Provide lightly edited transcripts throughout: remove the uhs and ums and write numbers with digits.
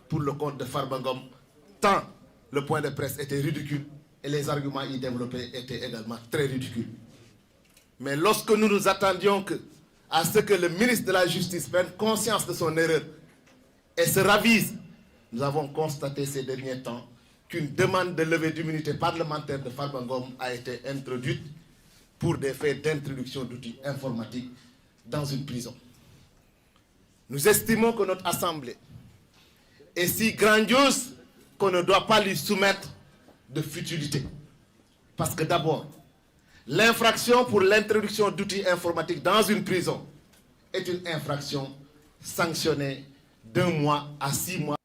pour le compte de Farba Ngom, tant le point de presse était ridicule et les arguments y développés étaient également très ridicules. Mais lorsque nous nous attendions à ce que le ministre de la Justice prenne conscience de son erreur et se ravise, nous avons constaté ces derniers temps qu'une demande de levée d'immunité parlementaire de Farba Ngom a été introduite pour des faits d'introduction d'outils informatiques dans une prison. Nous estimons que notre Assemblée est si grandiose qu'on ne doit pas lui soumettre de futilité. Parce que d'abord, l'infraction pour l'introduction d'outils informatiques dans une prison est une infraction sanctionnée d'1 mois à 6 mois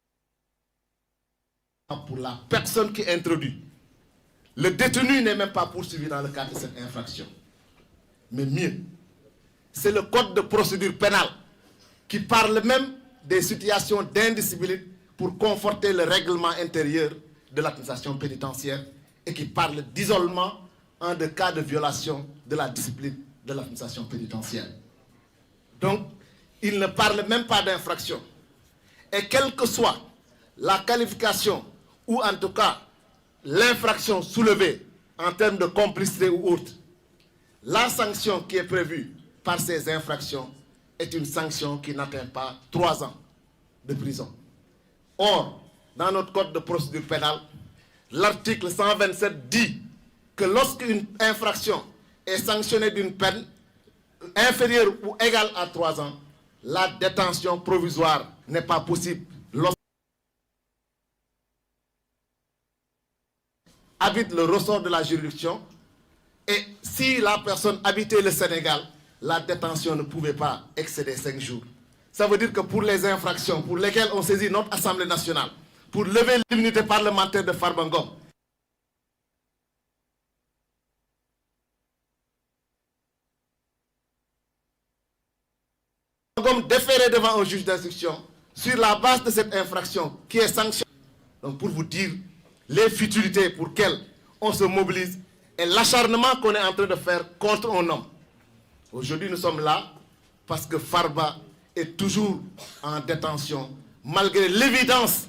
pour la personne qui introduit. Le détenu n'est même pas poursuivi dans le cadre de cette infraction. Mais mieux, c'est le code de procédure pénale qui parle même des situations d'indiscipline pour conforter le règlement intérieur de l'administration pénitentiaire et qui parle d'isolement en de cas de violation de la discipline de l'administration pénitentiaire. Donc, il ne parle même pas d'infraction. Et quelle que soit la qualification ou en tout cas l'infraction soulevée en termes de complicité ou autre, la sanction qui est prévue par ces infractions est une sanction qui n'atteint pas 3 ans de prison. Or, dans notre code de procédure pénale, l'article 127 dit que lorsqu'une infraction est sanctionnée d'une peine inférieure ou égale à 3 ans, la détention provisoire n'est pas possible lorsqu'il habite le ressort de la juridiction. Et si la personne habitait le Sénégal, la détention ne pouvait pas excéder 5 jours. Ça veut dire que pour les infractions pour lesquelles on saisit notre Assemblée nationale, pour lever l'immunité parlementaire de Farba Ngom, déféré devant un juge d'instruction sur la base de cette infraction qui est sanctionnée. Donc pour vous dire les futilités pour lesquelles on se mobilise et l'acharnement qu'on est en train de faire contre un homme. Aujourd'hui, nous sommes là parce que Farba est toujours en détention, malgré l'évidence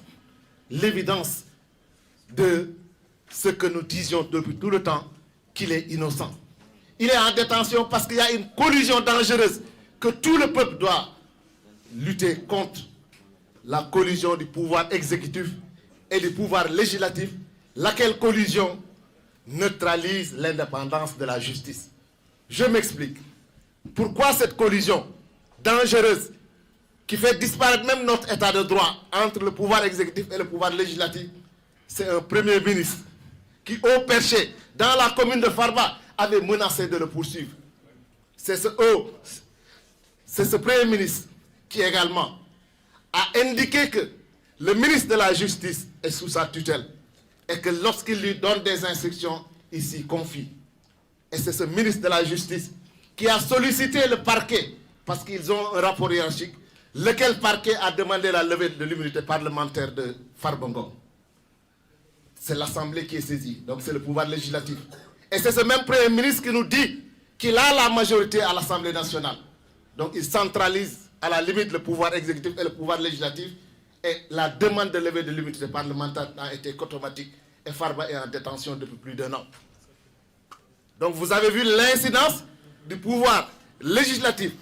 de ce que nous disions depuis tout le temps, qu'il est innocent. Il est en détention parce qu'il y a une collision dangereuse que tout le peuple doit lutter contre, la collision du pouvoir exécutif et du pouvoir législatif, laquelle collision neutralise l'indépendance de la justice. Je m'explique. Pourquoi cette collision dangereuse qui fait disparaître même notre état de droit entre le pouvoir exécutif et le pouvoir législatif? C'est un premier ministre qui, au perché, dans la commune de Farba, avait menacé de le poursuivre. C'est ce premier ministre qui également a indiqué que le ministre de la Justice est sous sa tutelle et que lorsqu'il lui donne des instructions, il s'y confie. Et c'est ce ministre de la Justice qui a sollicité le parquet, parce qu'ils ont un rapport hiérarchique, lequel parquet a demandé la levée de l'immunité parlementaire de Farba Ngom. C'est l'Assemblée qui est saisie, donc c'est le pouvoir législatif. Et c'est ce même Premier ministre qui nous dit qu'il a la majorité à l'Assemblée nationale. Donc il centralise à la limite le pouvoir exécutif et le pouvoir législatif, et la demande de levée de l'immunité parlementaire a été automatique et Farba est en détention depuis plus d'1 an. Donc vous avez vu l'incidence du pouvoir législatif,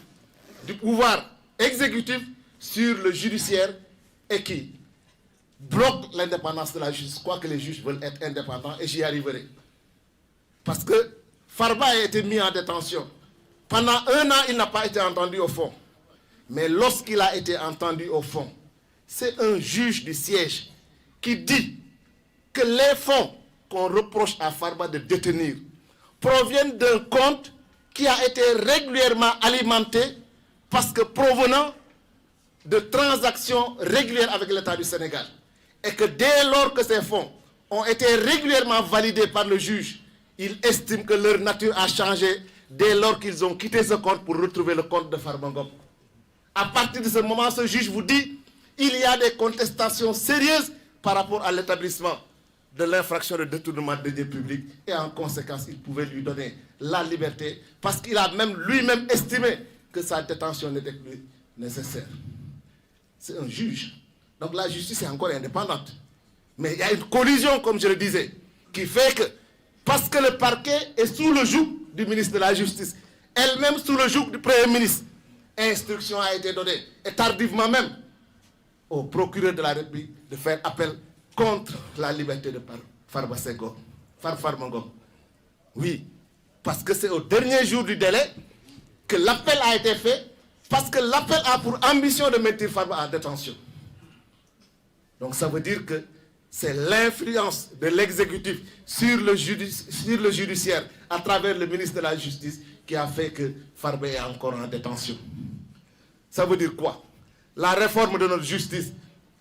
du pouvoir exécutif sur le judiciaire et qui bloque l'indépendance de la justice, quoique les juges veulent être indépendants, et j'y arriverai. Parce que Farba a été mis en détention. Pendant 1 an, il n'a pas été entendu au fond. Mais lorsqu'il a été entendu au fond, c'est un juge du siège qui dit que les fonds qu'on reproche à Farba de détenir proviennent d'un compte qui a été régulièrement alimenté parce que provenant de transactions régulières avec l'État du Sénégal. Et que dès lors que ces fonds ont été régulièrement validés par le juge, il estime que leur nature a changé dès lors qu'ils ont quitté ce compte pour retrouver le compte de Farba Ngom. À partir de ce moment, ce juge vous dit il y a des contestations sérieuses par rapport à l'établissement de l'infraction de détournement de deniers publics et en conséquence, il pouvait lui donner la liberté parce qu'il a même lui-même estimé que sa détention n'était plus nécessaire. C'est un juge. Donc la justice est encore indépendante. Mais il y a une collision, comme je le disais, qui fait que, parce que le parquet est sous le joug du ministre de la Justice, elle-même sous le joug du Premier ministre, instruction a été donnée, et tardivement même, au procureur de la République de faire appel contre la liberté de Farba Ngom. Oui, parce que c'est au dernier jour du délai que l'appel a été fait, parce que l'appel a pour ambition de maintenir Farba en détention. Donc ça veut dire que c'est l'influence de l'exécutif sur le judiciaire à travers le ministre de la Justice qui a fait que Farba est encore en détention. Ça veut dire quoi? La réforme de notre justice,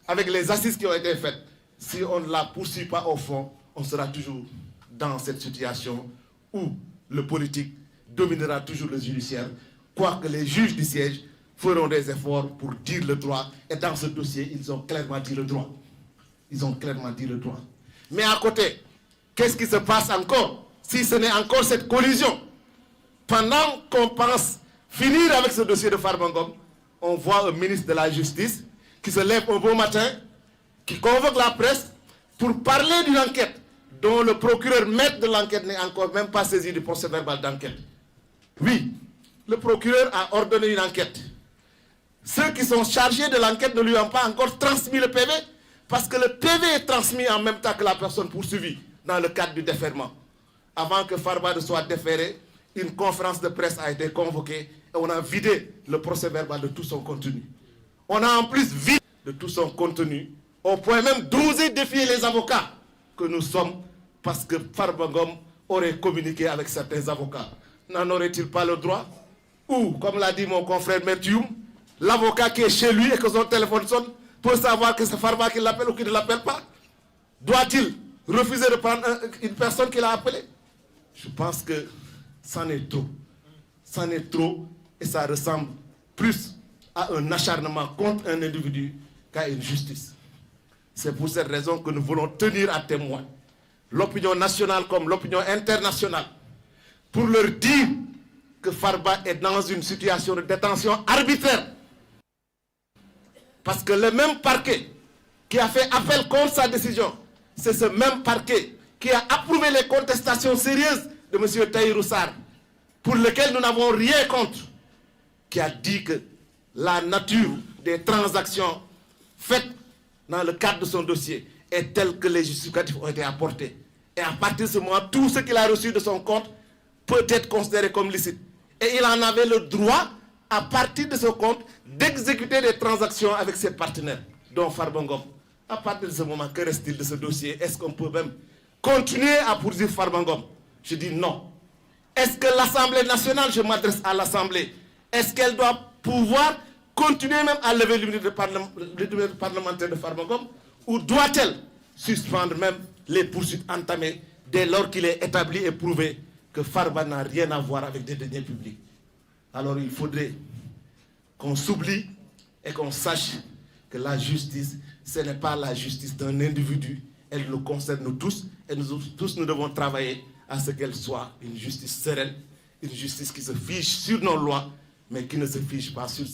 avec les assises qui ont été faites, si on ne la poursuit pas au fond, on sera toujours dans cette situation où le politique dominera toujours le judiciaire, quoique les juges du siège feront des efforts pour dire le droit. Et dans ce dossier, ils ont clairement dit le droit. Ils ont clairement dit le droit. Mais à côté, qu'est-ce qui se passe encore? Si ce n'est encore cette collision, pendant qu'on pense finir avec ce dossier de Farba Ngom, on voit un ministre de la Justice qui se lève un beau matin, qui convoque la presse pour parler d'une enquête dont le procureur maître de l'enquête n'est encore même pas saisi du procès-verbal d'enquête. Oui, le procureur a ordonné une enquête. Ceux qui sont chargés de l'enquête ne lui ont pas encore transmis le PV, parce que le PV est transmis en même temps que la personne poursuivie dans le cadre du défèrement. Avant que Farba ne soit déféré, une conférence de presse a été convoquée et on a vidé le procès-verbal de tout son contenu. On a en plus vidé de tout son contenu, au point même d'oser défier les avocats que nous sommes, parce que Farba Ngom aurait communiqué avec certains avocats. N'en aurait-il pas le droit? Ou, comme l'a dit mon confrère Merthium, l'avocat qui est chez lui et que son téléphone sonne peut savoir que c'est Farba qui l'appelle ou qui ne l'appelle pas? Doit-il refuser de prendre une personne qu'il a appelée? Je pense que c'en est trop. C'en est trop et ça ressemble plus à un acharnement contre un individu qu'à une justice. C'est pour cette raison que nous voulons tenir à témoin l'opinion nationale comme l'opinion internationale pour leur dire que Farba est dans une situation de détention arbitraire. Parce que le même parquet qui a fait appel contre sa décision, c'est ce même parquet qui a approuvé les contestations sérieuses de M. Tahirou Sarr, pour lequel nous n'avons rien contre, qui a dit que la nature des transactions faites dans le cadre de son dossier est telle que les justificatifs ont été apportés. Et à partir de ce moment, tout ce qu'il a reçu de son compte peut être considéré comme licite. Et il en avait le droit, à partir de ce compte, d'exécuter des transactions avec ses partenaires, dont Farba Ngom. À partir de ce moment, que reste-t-il de ce dossier? Est-ce qu'on peut même continuer à poursuivre Farba Ngom? Je dis non. Est-ce que l'Assemblée nationale, je m'adresse à l'Assemblée, est-ce qu'elle doit pouvoir continuer même à lever l'immunité parlementaire de Farba Ngom, ou doit-elle suspendre même les poursuites entamées dès lors qu'il est établi et prouvé que Farba n'a rien à voir avec des deniers publics? Alors il faudrait qu'on s'oublie et qu'on sache que la justice, ce n'est pas la justice d'un individu, elle nous concerne tous, et nous tous nous devons travailler à ce qu'elle soit une justice sereine, une justice qui se fiche sur nos lois, mais qui ne se fiche pas sur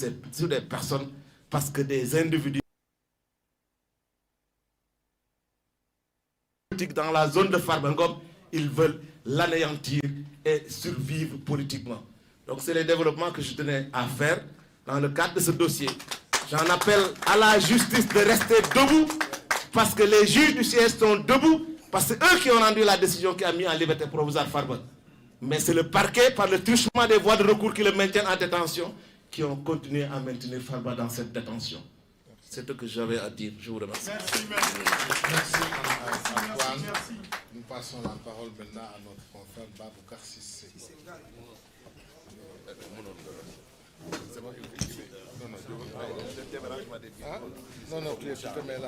des personnes, parce que des individus dans la zone de Farba Ngom, ils veulent l'anéantir et survivre politiquement. Donc c'est les développements que je tenais à faire dans le cadre de ce dossier. J'en appelle à la justice de rester debout, parce que les juges du siège sont debout, parce que c'est eux qui ont rendu la décision qui a mis en liberté provisoire Farba. Mais c'est le parquet, par le truchement des voies de recours qui le maintiennent en détention, qui ont continué à maintenir Farba dans cette détention. C'est ce que j'avais à dire. Je vous remercie. Merci Antoine. Nous passons la parole maintenant à notre confrère Baboucar Sissé. Non, tu te mets là.